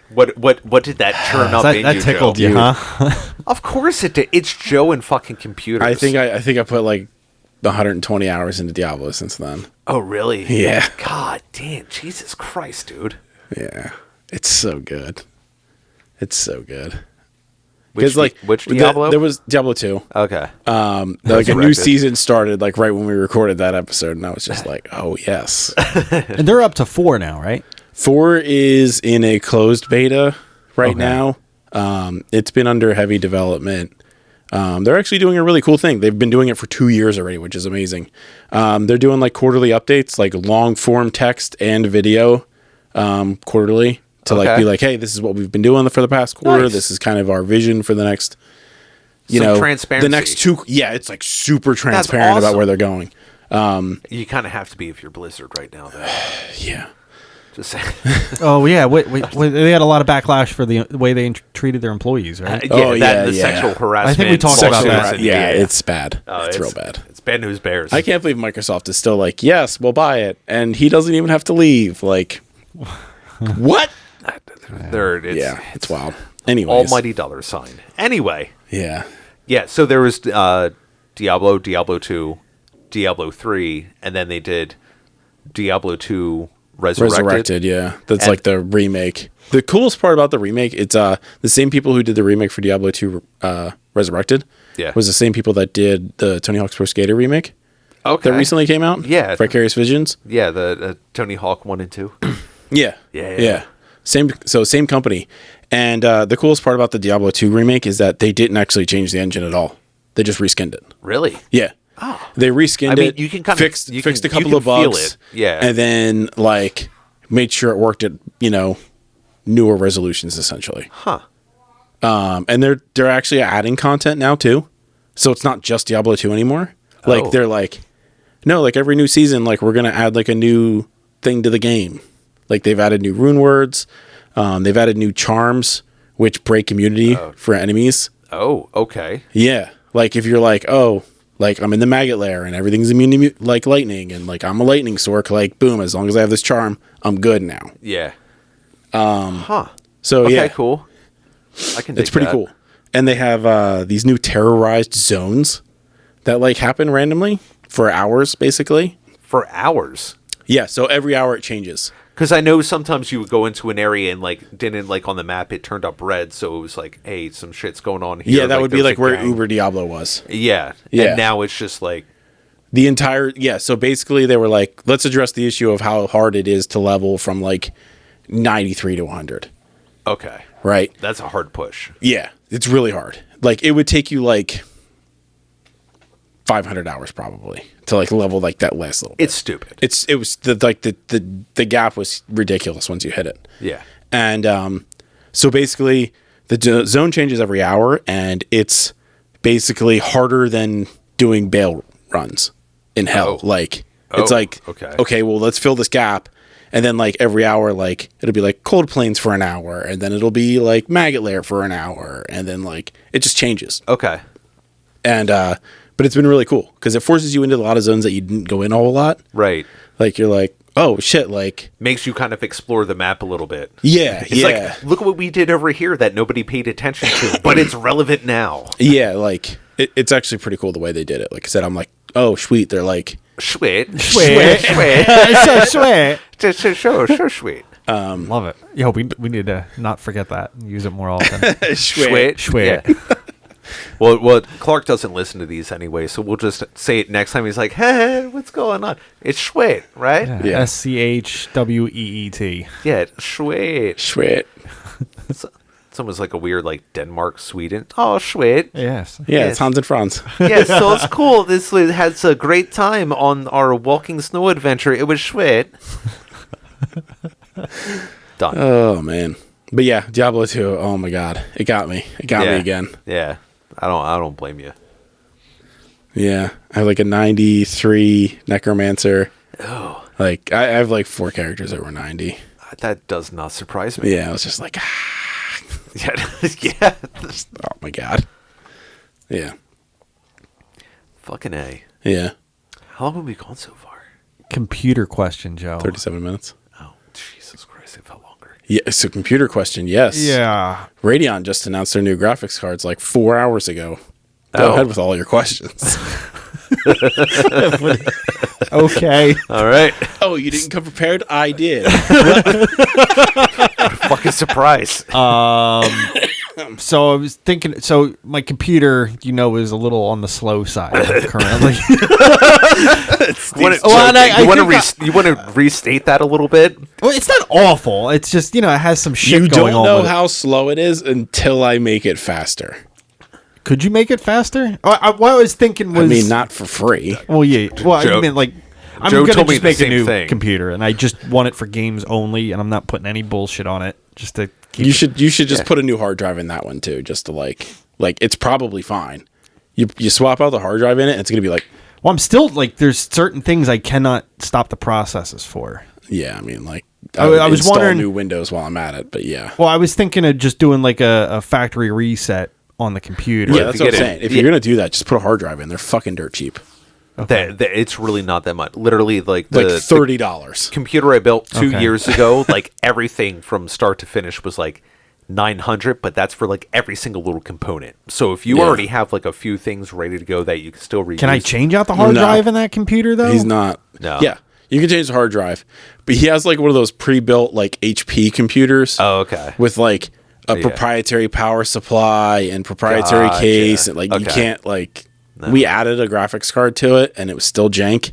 What did that turn up in That you, tickled Joe? you, huh? Of course it did. It's Joe and fucking computers. I think I put like 120 hours into Diablo since then. Oh, really? Yeah. God damn. Jesus Christ, dude. Yeah. It's so good. It's so good. Which, which the- Diablo? there was Diablo 2. Okay. Like a new Resurrected. season started like right when we recorded that episode, and I was just like, "Oh yes." And they're up to 4 now, right? 4 is in a closed beta right Okay. now. It's been under heavy development. They're actually doing a really cool thing. They've been doing it for 2 years already, which is amazing. They're doing like quarterly updates, like long form text and video quarterly to like Okay. be like, hey, this is what we've been doing for the past quarter. Nice. This is kind of our vision for the next, Some transparency. the next 2. Yeah, it's like super transparent about awesome. where they're going. You kind of have to be if you're Blizzard right now, though. Yeah. Just saying. Oh yeah, wait, they had a lot of backlash for the way they treated their employees, right? The sexual harassment. I think we talked about lawsuits that. and- Yeah, it's bad. Oh, it's real bad. It's bad news bears. I can't believe Microsoft is still like, yes, we'll buy it, and he doesn't even have to leave. Like, what? It's wild. Anyways, Almighty dollar sign. Anyway, yeah, so there was Diablo, Diablo 2, Diablo 3, and then they did Diablo 2 Resurrected. Yeah, that's And- like the remake. The coolest part about the remake, it's the same people who did the remake for Diablo 2 Resurrected. Yeah. Was the same people that did the Tony Hawk's Pro Skater remake Okay. that recently came out. Yeah. Vicarious Visions. Yeah, the Tony Hawk 1 and 2. Yeah. Yeah. Same company. And the coolest part about the Diablo 2 remake is that they didn't actually change the engine at all. They just reskinned it. Really? Yeah. Oh. They reskinned I mean, it. you can kind of- fixed you fixed can- a couple you of can feel bugs. it. Yeah. And then like made sure it worked at, newer resolutions essentially. Huh. And they're actually adding content now too. So it's not just Diablo 2 anymore. Like Oh. they're like, no, like every new season, like we're gonna add like a new thing to the game. Like they've added new rune words, they've added new charms which break immunity for enemies. Oh, okay. Yeah, like if you're like, oh, like I'm in the maggot lair and everything's immune to like lightning, and like I'm a lightning sork, like boom, as long as I have this charm, I'm good now. Yeah. So Okay, yeah, cool. I can. it's dig pretty that. cool. And they have these new terrorized zones that like happen randomly for hours, basically. For hours. Yeah, so every hour it changes. Because I know sometimes you would go into an area and like didn't like on the map it turned up red, so it was like, hey, some shit's going on here. Yeah, that would be there's like a where gang. Uber Diablo was. Yeah. Yeah. And now it's just like, The entire so basically they were like, let's address the issue of how hard it is to level from like 93 to 100. okay, Right? that's a hard push. Yeah, it's really hard. Like it would take you like 500 hours probably to like level like that last little bit. It's stupid. It was the gap was ridiculous once you hit it. Yeah. And so basically the zone changes every hour, and it's basically harder than doing bail runs in hell. Oh. Like it's Oh, like okay. well, let's fill this gap. And then like every hour, like it'll be like cold plains for an hour, and then it'll be like maggot lair for an hour, and then like it just changes. Okay. And but it's been really cool because it forces you into a lot of zones that you didn't go in a whole lot. Right. Like you're like, oh shit, like Makes you kind of explore the map a little bit. yeah, It's yeah, like, look at what we did over here that nobody paid attention to, but it's relevant now. yeah. Like it's actually pretty cool the way they did it. Like I said, I'm like, oh sweet. They're like, Sweet. Sweet. Sweet. so sweet. Just so sweet. Love it. Yo, we need to not forget that and use it more often. Sweet. Sweet. Yeah. Well, Clark doesn't listen to these anyway, so we'll just say it next time. He's like, hey, what's going on? It's sweet, right? Yeah. SCHWEET. Yeah, it's sweet. sweet. It's almost like a weird, like, Denmark, Sweden. Oh, sweet. Yes. Yeah, Yes. it's Hans and Franz. Yeah, so it's cool. This has a great time on our walking snow adventure. It was sweet. Done. Oh man, but yeah, Diablo 2. Oh my god, it got me. It got me again. Yeah. I don't blame you. Yeah, I have like a 93 necromancer. Oh, Like I have like 4 characters that were 90. that does not surprise me. Yeah, I was just like, Yeah. Yeah. oh my god. Yeah, Fucking A. yeah. How long have we gone so far? Computer question, Joe. 37 minutes. Oh, Jesus Christ, it felt longer. Yeah, it's a computer question. Yes. Yeah. Radeon just announced their new graphics cards like 4 hours ago. Go Oh. ahead with all your questions. Okay. All right. Oh, you didn't come prepared? I did. Fucking surprise. So I was thinking. So my computer, is a little on the slow side currently. You want to restate that a little bit? Well, it's not awful. It's just it has some shit You going don't on. know with it. how slow it is until I make it faster. Could you make it faster? What I was thinking was. I mean, not for free. Well, yeah. Well, Joe- I mean, like, I'm Joe gonna told me just the make a same new thing. computer, and I just want it for games only, and I'm not putting any bullshit on it. Just to keep You it- should just put a new hard drive in that one too, just to like it's probably fine. You swap out the hard drive in it, and it's gonna be like, Well, I'm still like, there's certain things I cannot stop the processes for. yeah. I mean, like I would was install wondering- new Windows while I'm at it, but yeah. Well, I was thinking of just doing like a factory reset on the computer. Yeah, that's you what I'm get it- saying. If yeah. you're gonna do that, just put a hard drive in. They're fucking dirt cheap. That it's really not that much. Literally, like Like the $30. computer I built 2 Okay. years ago, like everything from start to finish was like 900, but that's for like every single little component. So if you Yeah. already have like a few things ready to go that you can still reuse. Can I change out the hard No. drive in that computer though? He's not. No. Yeah, you can change the hard drive, but he has like one of those pre-built like HP computers. Oh, okay. With like a Yeah. proprietary power supply and proprietary Gotcha. case, and like you Okay. can't like. We added a graphics card to it, and it was still jank,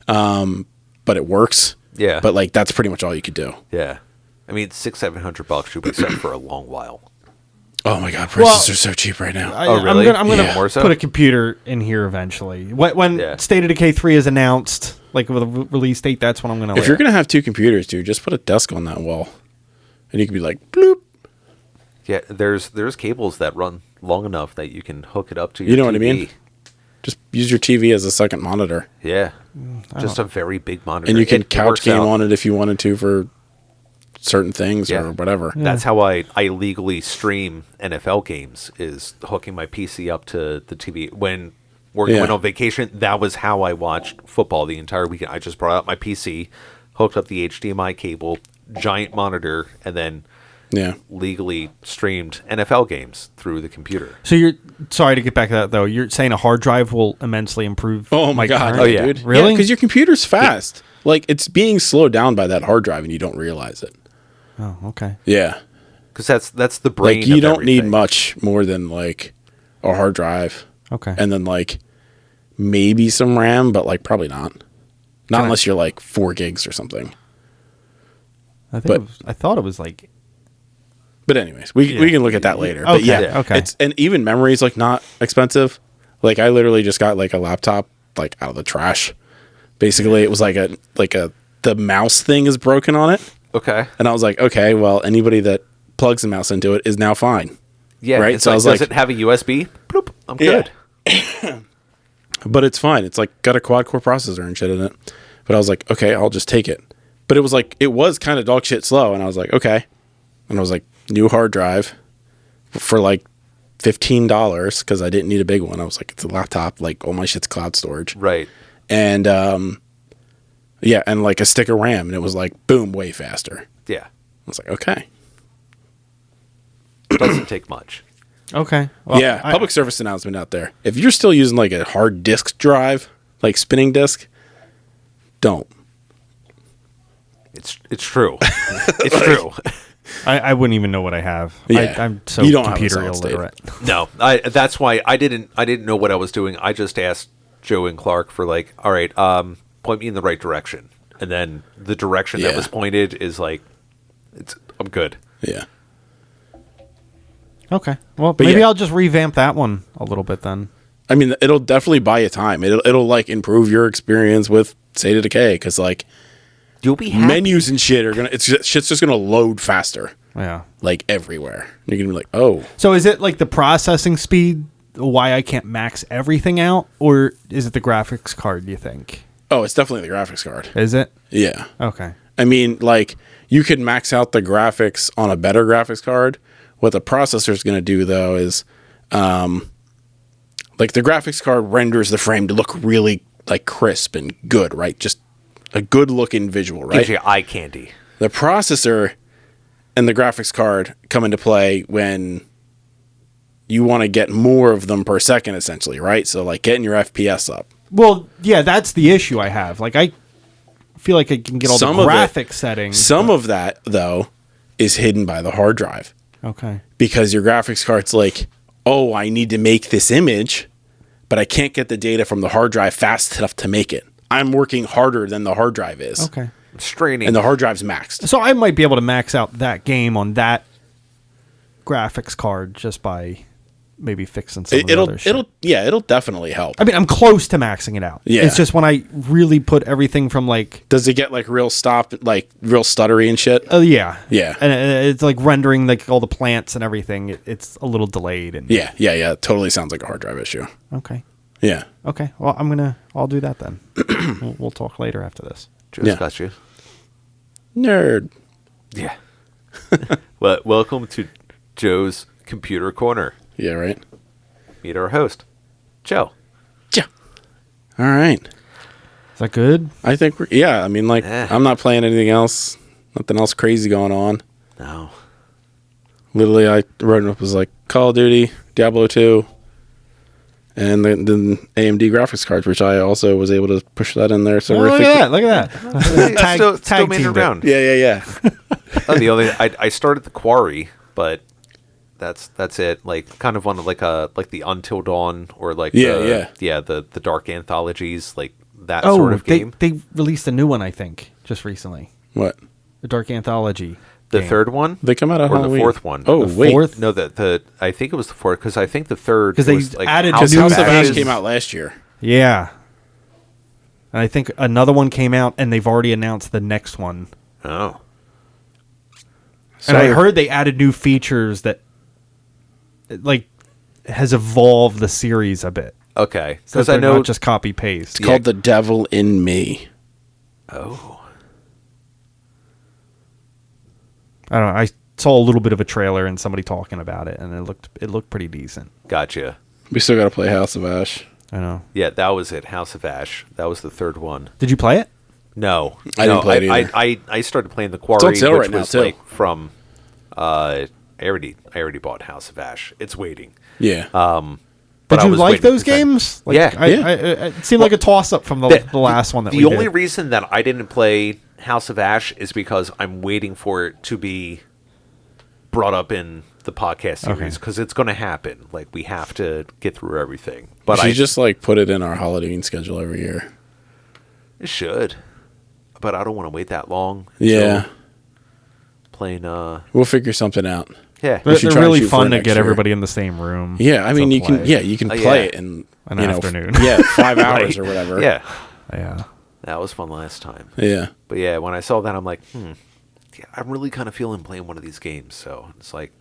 but it works. Yeah. But like that's pretty much all you could do. Yeah. I mean, $600-700 should be set for a long while. Oh my god, prices Well, are so cheap right now. Oh, really? I'm gonna Yeah. More so? put a computer in here eventually. When Yeah. State of Decay 3 is announced, like with a release date, that's when I'm gonna. If you're gonna have 2 computers, dude, just put a desk on that wall, and you can be like, bloop. Yeah, there's cables that run long enough that you can hook it up to your You know what I TV. mean? Just use your TV as a second monitor. Yeah. Just a very big monitor. And you can It couch works game out. on it if you wanted to for certain things or whatever. That's how I legally stream NFL games, is hooking my PC up to the TV. When we're going on vacation, that was how I watched football the entire weekend. I just brought out my PC, hooked up the HDMI cable, giant monitor, and then legally streamed NFL games through the computer. So you're sorry to get back to that though. You're saying a hard drive will immensely improve. Oh my god! current- yeah. dude. Really? Because your computer's fast. Like it's being slowed down by that hard drive, and you don't realize it. Oh, okay. Yeah, Because that's the brain. like you of don't need everything. much more than like a hard drive, Okay. and then like maybe some RAM, but like probably not. Not Can I- unless you're like 4 gigs or something. I thought it was like. But anyways, we can look at that later. But Okay, yeah, okay. it's and even memory is like not expensive. Like I literally just got like a laptop like out of the trash. Basically, it was like the mouse thing is broken on it, Okay. and I was like, okay, well, anybody that plugs the mouse into it is now fine. Yeah. Right? It's So I like, was does like- it have a USB? Bloop. I'm Yeah. good. But it's fine. It's like got a quad core processor and shit in it. But I was like, okay, I'll just take it. But it was like it was kind of dog shit slow, and I was like, okay. And I was like, new hard drive for like $15 because I didn't need a big one. I was like, it's a laptop, like all my shit's cloud storage. Right. And yeah, and like a stick of RAM, and it was like boom, way faster. Yeah. I was like, okay. Doesn't take much. Okay. Well, Yeah, I- public service announcement out there. If you're still using like a hard disk drive, like spinning disk, don't. It's true. It's true. I wouldn't even know what I have. Yeah. I'm so You don't have a computer solid state. illiterate. No, that's why I didn't know what I was doing. I just asked Joe and Clark for like, all right, point me in the right direction, and then the direction that Yeah. was pointed is like, I'm good. Yeah. Okay. Well, But maybe yeah. I'll just revamp that one a little bit then. I mean, it'll definitely buy you time. It'll like improve your experience with State of Decay because like You'll be happy. menus and shit are shit's just gonna load faster, Yeah. like everywhere. You're gonna be like, oh, So is it like the processing speed why I can't max everything out, or is it the graphics card, do you think? oh, it's definitely the graphics card. Is it? Yeah, Okay. I mean, like you could max out the graphics on a better graphics card. What the processor is gonna do though is, like the graphics card renders the frame to look really like crisp and good, right? Just a good looking visual, right? Gives you eye candy. The processor and the graphics card come into play when you want to get more of them per second, essentially, right? So, like getting your FPS up. Well, yeah, that's the issue I have. Like, I feel like I can get all Some the of it- graphic settings. Some of that, though, is hidden by the hard drive Okay. because your graphics card's like, oh, I need to make this image, but I can't get the data from the hard drive fast enough to make it. I'm working harder than the hard drive is. Okay. Straining. And the hard drive's maxed. So I might be able to max out that game on that graphics card just by maybe fixing some of the other shit. It'll definitely help. I mean, I'm close to maxing it out. Yeah. It's just when I really put everything from like, Does it get like real stuttery and shit? yeah. Yeah. And it's like rendering like all the plants and everything. It's a little delayed. And Yeah. It totally sounds like a hard drive issue. Okay. Yeah. Okay. Well, I'll do that then. we'll talk later after this. Joe's Yeah. got you. Nerd. Yeah. Well, welcome to Joe's Computer Corner. Yeah, right? Meet our host, Joe. Yeah. All right. Is that good? I think I mean, like, Eh. I'm not playing anything else. Nothing else crazy going on. No. Literally, I wrote it up as like Call of Duty, Diablo 2, and then AMD graphics cards, which I also was able to push that in there. So Oh, we're look at that. Look at that. Hey, still made it teamed around. Yeah. Oh, the only I started the Quarry, but that's it. Like kind of on like the Until Dawn or like the Dark Anthologies, like that sort of game. They released a new one, I think, just recently. What? The Dark Anthology. The game. third one, They come out on or Halloween. the fourth one. Oh, The wait. fourth? No, I think it was the fourth because I think the third 'Cause they was, like, added Because new House of Ash Ashes. came out last year. Yeah. And I think another one came out, and they've already announced the next one. Oh, And I heard they added new features that, like, has evolved the series a bit. Okay, So because they're I know. not just copy paste. It's called The Devil in Me. Oh, I don't know. I saw a little bit of a trailer and somebody talking about it, and it looked pretty decent. gotcha. We still got to play House of Ash. I know. Yeah, that was it. House of Ash. That was the third one. Did you play it? No, I didn't play it either. I started playing the Quarry, It's on sale which right now, was too. like from. I already bought House of Ash. It's waiting. Yeah. But Did I you was like waiting those for that. games? Like, Yeah. it seemed like a toss up from the last one that the we only did. reason that I didn't play House of Ash is because I'm waiting for it to be brought up in the podcast series because it's going to happen. Like we have to get through everything. But I just like put it in our Halloween schedule every year. it should. But I don't want to wait that long. Yeah. Playing. We'll figure something out. Yeah. They're, should they're try and really shoot for fun it to next get year. everybody in the same room. Yeah, I mean, to you can. play. Yeah, you can Oh, play yeah. it in An you know, afternoon. Yeah, 5 hours Right. or whatever. Yeah. Yeah. That was fun last time. Yeah. But yeah, when I saw that, I'm like, yeah, I'm really kind of feeling playing one of these games. So it's like,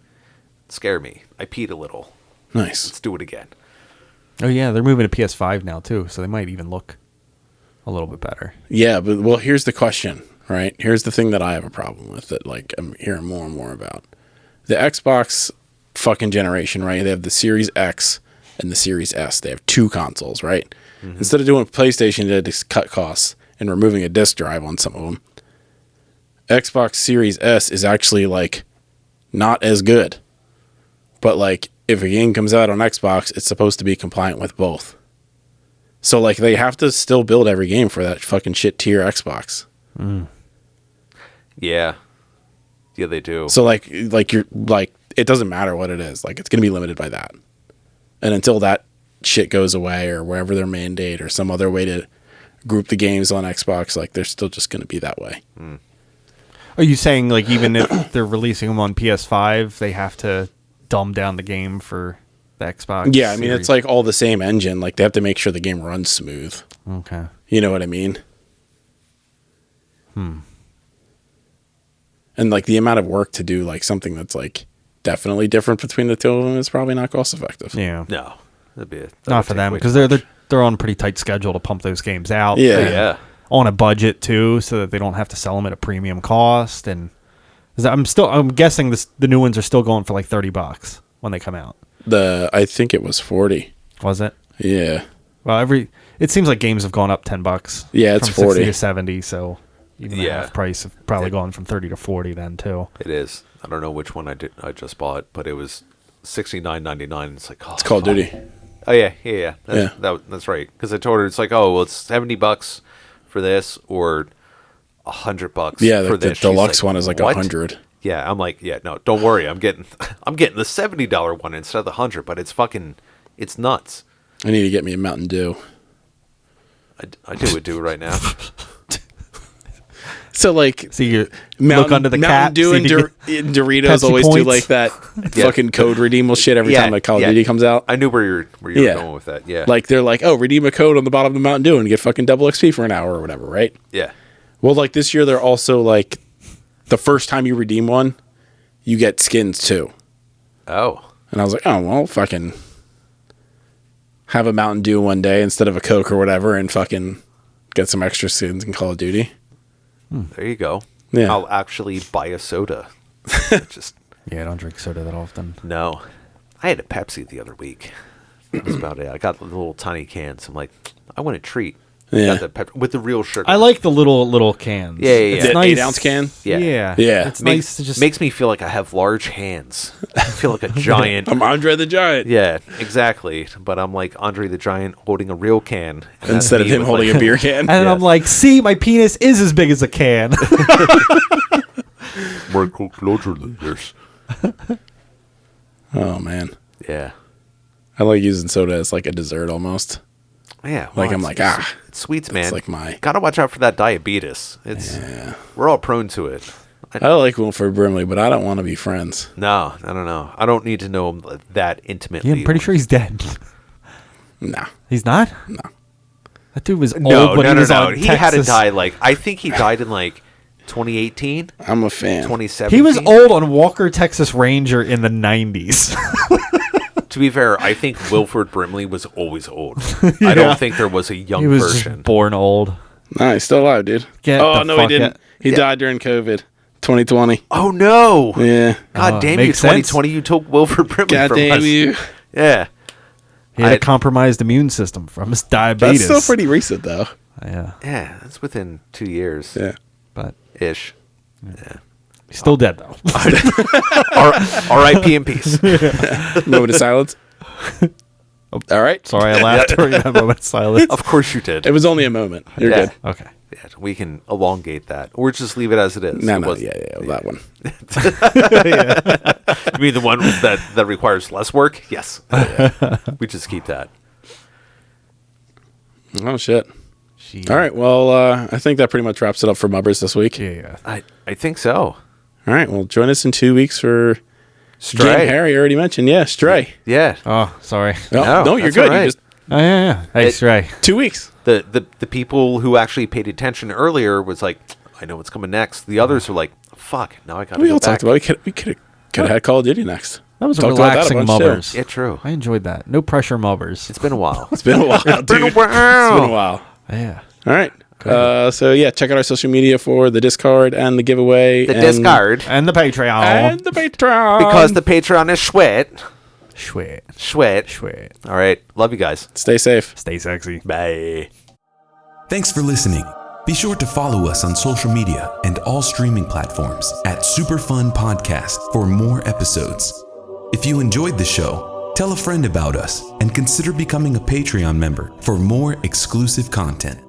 scare me. I peed a little. Nice. Let's do it again. Oh yeah, they're moving to PS5 now too, so they might even look a little bit better. Yeah, but well, here's the question, right? Here's the thing that I have a problem with that, like, I'm hearing more and more about. The Xbox fucking generation, right? They have the Series X and the Series S. They have 2 consoles, right? Instead of doing PlayStation to just cut costs and removing a disc drive on some of them, Xbox Series S is actually like not as good. But like if a game comes out on Xbox, it's supposed to be compliant with both. So like they have to still build every game for that fucking shit tier Xbox. Yeah. Yeah, they do. So like you're like it doesn't matter what it is. Like it's going to be limited by that. And until that shit goes away or wherever their mandate or some other way to group the games on Xbox, like they're still just going to be that way. Are you saying like even if they're releasing them on PS5, they have to dumb down the game for the Xbox? Yeah, I mean series? it's like all the same engine. Like they have to make sure the game runs smooth. Okay. You know what I mean? And like the amount of work to do like something that's like definitely different between the two of them is probably not cost effective. Yeah. No. That Not would for take them way because too they're much. they're on a pretty tight schedule to pump those games out. Yeah. and Yeah. On a budget too, so that they don't have to sell them at a premium cost. And 'cause I'm guessing the new ones are still going for like $30 when they come out. I think it was 40. Was it? Yeah. Well, it seems like games have gone up $10. Yeah, it's from 40 60 to 70. So even the Yeah. half price have probably gone from 30 to 40 then too. It is. I don't know which one I just bought, but it was $69.99. It's like, oh, It's Call of Duty. Oh yeah. That's right. Because I told her it's like, oh, well, it's $70 for this or $100 Yeah, for the this. She's deluxe one is like "What?" 100. Yeah, I'm like, yeah, no, don't worry. I'm getting the $70 one instead of the 100, but it's nuts. I need to get me a Mountain Dew. I do it right now. So like So you look under the Mountain cap. Dew see and, if you get and Doritos Pepsi always do points. like that Yeah. fucking code redeemable shit every time a Call of Duty comes out. I knew where you were Yeah. going with that. Yeah. Like they're like, oh, redeem a code on the bottom of the Mountain Dew and get fucking double XP for an hour or whatever, right? yeah. Well, like this year, they're also like the first time you redeem one, you get skins too. Oh. And I was like, oh, well, fucking have a Mountain Dew one day instead of a Coke or whatever and fucking get some extra skins in Call of Duty. There you go. Yeah. I'll actually buy a soda. Just Yeah, I don't drink soda that often. no. I had a Pepsi the other week. That was about it. I got the little tiny cans. I'm like, I want a treat. Yeah. Got the with the real sugar. I like the little cans. Yeah, yeah, It's yeah. The nice. 8-ounce can? Yeah. Yeah. Yeah. It's makes, nice to just makes me feel like I have large hands. I feel like a giant. I'm Andre the Giant. Yeah, exactly. But I'm like Andre the Giant holding a real can and that's Instead of me him with, holding like- a beer can. And then I'm Yes. like, see, my penis is as big as a can. More closer than this. Oh, man. Yeah. I like using soda as like a dessert almost. Yeah. Like, I'm it's- like, it's- It's sweets, man. It's like my... Gotta watch out for that diabetes. We're all prone to it. I like Wilford Brimley, but I don't want to be friends. No, I don't know. I don't need to know him that intimately. Yeah, I'm pretty sure he's dead. Nah. He's not? No. That dude was old No, when no, he no, was no. on He had to Texas. die like I think he died in like 2018, I'm a fan. 2017. He was old on Walker, Texas Ranger in the 90s. To be fair, I think Wilford Brimley was always old. I don't think there was a young He was version. just born old. No, he's still alive, dude. Get oh the no, he fuck didn't. out. He died during COVID, 2020. Oh no! Yeah. God damn you, makes sense. 2020! You took Wilford Brimley God from damn us. you. Yeah. He had a compromised immune system from his diabetes. That's still pretty recent, though. Yeah, Yeah, that's within 2 years. Yeah. but Ish. Yeah. he's still dead though. R.I.P. in peace. Moment of silence. All right. Sorry, I laughed during that moment of silence. Of course you did. It was only a moment. You're Yeah. good. Okay. Yeah, we can elongate that, or just leave it as it is. No, It no, was- yeah, that one. You mean the one that requires less work? Yes. We just keep that. Oh, shit. Jeez. All right. Well, I think that pretty much wraps it up for MUBRS this week. Yeah. I think so. All right. Well, join us in 2 weeks for Stray. Game Harry already mentioned. Yeah, Stray. Yeah. Oh, sorry. No, you're that's good. all right. You just Oh yeah. Hey, Stray. 2 weeks. The people who actually paid attention earlier was like, I know what's coming next. The others were like, fuck, now I gotta We go all back. talked about. We could have had Call of Duty next. That was a Talked about that a relaxing bunch, too. MUBRS. Yeah, true. I enjoyed that. No pressure MUBRS. It's been a while. It's been a while, dude. been a It's been a while. Yeah. All right. So yeah, check out our social media for the Discard and the giveaway. The and, discard. And the Patreon. and the Patreon Because the Patreon is sweat. Sweet. Sweat. Sweet. All right. Love you guys. Stay safe. Stay sexy. Bye. Thanks for listening. Be sure to follow us on social media and all streaming platforms at Superfun Podcast for more episodes. If you enjoyed the show, tell a friend about us and consider becoming a Patreon member for more exclusive content.